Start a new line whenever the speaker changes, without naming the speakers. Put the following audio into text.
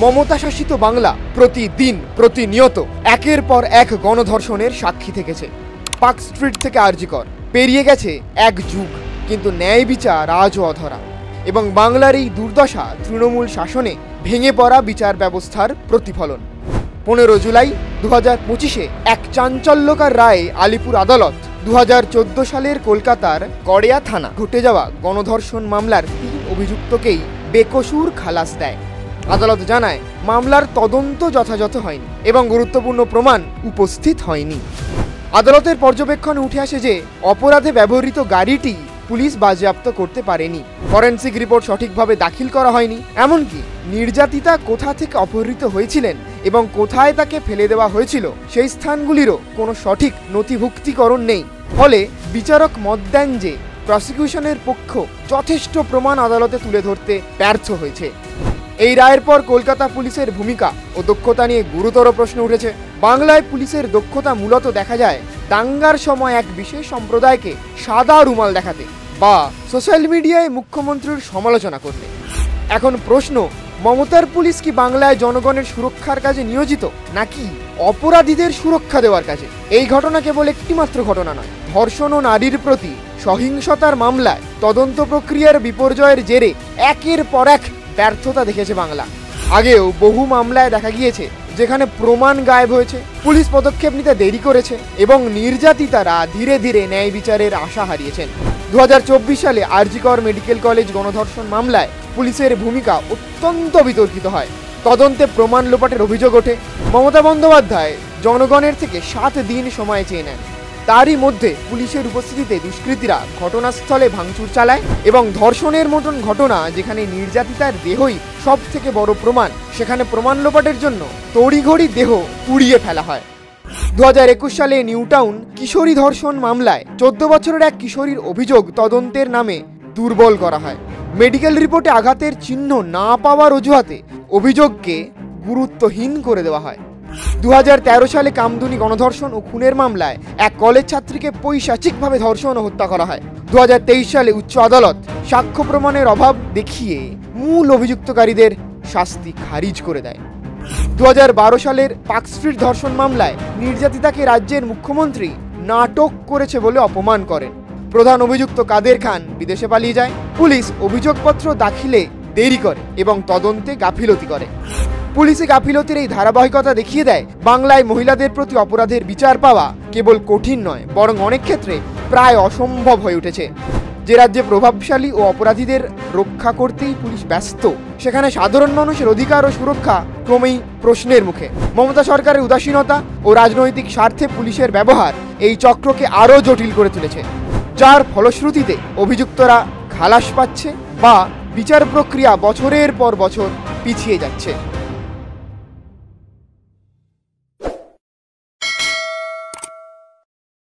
মমতা শাসিত বাংলা প্রতিদিন প্রতিনিয়ত একের পর এক গণধর্ষণের সাক্ষী থেকেছে। পার্ক স্ট্রিট থেকে আরজি কর পেরিয়ে গেছে এক যুগ, কিন্তু ন্যায় বিচার আজও অধরা। এবং বাংলার এই দুর্দশা তৃণমূল শাসনে ভেঙে পড়া বিচার ব্যবস্থার প্রতিফলন। 15 জুলাই 2025 এক চাঞ্চল্যকর রায়ে আলিপুর আদালত 2014 সালের কলকাতার কড়িয়া থানা ঘটে যাওয়া গণধর্ষণ মামলার 3 অভিযুক্তকেই বেকসুর খালাস দেয়। আদালত জানায় মামলার তদন্ত যথাযথ হয়নি এবং গুরুত্বপূর্ণ প্রমাণ উপস্থিত হয়নি। আদালতের পর্যবেক্ষণে উঠে আসে যে অপরাধে ব্যবহৃত গাড়িটি পুলিশ বাজেয়াপ্ত করতে পারেনি, ফরেনসিক রিপোর্ট সঠিকভাবে দাখিল করা হয়নি, এমনকি নির্যাতিতা কোথা থেকে অপহৃত হয়েছিলেন এবং কোথায় তাকে ফেলে দেওয়া হয়েছিল সেই স্থানগুলিরও কোনো সঠিক নথিভুক্তিকরণ নেই। ফলে বিচারক মত দেন যে প্রসিকিউশনের পক্ষ যথেষ্ট প্রমাণ আদালতে তুলে ধরতে ব্যর্থ হয়েছে। এই রায়ের পর কলকাতা পুলিশের ভূমিকা ও দক্ষতা নিয়ে গুরুতর প্রশ্ন উঠেছে। বাংলায় পুলিশের দক্ষতা মূলত দেখা যায় দাঙ্গার সময় এক বিশেষ সম্প্রদায়কে সাদা রুমাল দেখাতে বা সোশ্যাল মিডিয়ায় মুখ্যমন্ত্রীর সমালোচনা করতে। এখন প্রশ্ন, মমতার পুলিশ কি বাংলায় জনগণের সুরক্ষার কাজে নিয়োজিত, নাকি অপরাধীদের সুরক্ষা দেওয়ার কাজে? এই ঘটনা কেবল একটিমাত্র ঘটনা নয়, ধর্ষণ ও নারীর প্রতি সহিংসতার মামলায় তদন্ত প্রক্রিয়ার বিপর্যয়ের জেরে একের পর এক ব্যর্থতা দেখেছে বাংলা। আগেও বহু মামলায় দেখা গিয়েছে যেখানে প্রমাণ গায়েব হয়েছে, পুলিশ পদক্ষেপ নিতে দেরি করেছে এবং নির্যাতিতারা ধীরে ধীরে ন্যায় বিচারের আশা হারিয়েছেন। 2024 সালে আরজি কর মেডিকেল কলেজ গণধর্ষণ মামলায় পুলিশের ভূমিকা অত্যন্ত বিতর্কিত হয়। তদন্তে প্রমাণ লোপাটের অভিযোগ ওঠে। মমতা বন্দ্যোপাধ্যায় জনগণের থেকে 7 দিন সময় চেয়ে নেন। তারই মধ্যে পুলিশের উপস্থিতিতে দুষ্কৃতীরা ঘটনাস্থলে ভাঙচুর চালায় এবং ধর্ষণের মতন ঘটনা, যেখানে নির্যাতিতার দেহই সব থেকে বড় প্রমাণ, সেখানে প্রমাণ লোপাটের জন্য তড়িঘড়ি দেহ পুড়িয়ে ফেলা হয়। 2021 সালে নিউ টাউন কিশোরী ধর্ষণ মামলায় 14 বছরের এক কিশোরীর অভিযোগ তদন্তের নামে দুর্বল করা হয়। মেডিকেল রিপোর্টে আঘাতের চিহ্ন না পাওয়ার অজুহাতে অভিযোগকে গুরুত্বহীন করে দেওয়া হয়। 2013 সালে কামদুনি গণধর্ষণ ও খুনের মামলায় এক কলেজ ছাত্রীকে পৈশাচিকভাবে ধর্ষণ ও হত্যা করা হয়। 2023 সালে উচ্চ আদালত সাক্ষ্য প্রমাণের অভাব দেখিয়ে মূল অভিযুক্তকারীদের শাস্তি খারিজ করে দেয়। 2012 সালের পার্ক স্ট্রিট ধর্ষণ মামলায় নির্যাতিতাকে রাজ্যের মুখ্যমন্ত্রী নাটক করেছে বলে অপমান করেন। প্রধান অভিযুক্ত কাদের খান বিদেশে পালিয়ে যায়। পুলিশ অভিযোগপত্র দাখিলে দেরি করে এবং তদন্তে গাফিলতি করে। পুলিশে গাফিলতির এই ধারাবাহিকতা দেখিয়ে দেয় বাংলায় মহিলাদের প্রতি অপরাধের বিচার পাওয়া কেবল কঠিন নয়, বরং অনেক ক্ষেত্রে প্রায় অসম্ভব হয়ে উঠেছে। যে রাজ্যে প্রভাবশালী ও অপরাধীদের রক্ষা করতেই পুলিশ ব্যস্ত, সেখানে সাধারণ মানুষের অধিকার ও সুরক্ষা ক্রমেই প্রশ্নের মুখে। মমতা সরকারের উদাসীনতা ও রাজনৈতিক স্বার্থে পুলিশের ব্যবহার এই চক্রকে আরও জটিল করে তুলেছে, যার ফলশ্রুতিতে অভিযুক্তরা খালাস পাচ্ছে বা বিচার প্রক্রিয়া বছরের পর বছর পিছিয়ে যাচ্ছে।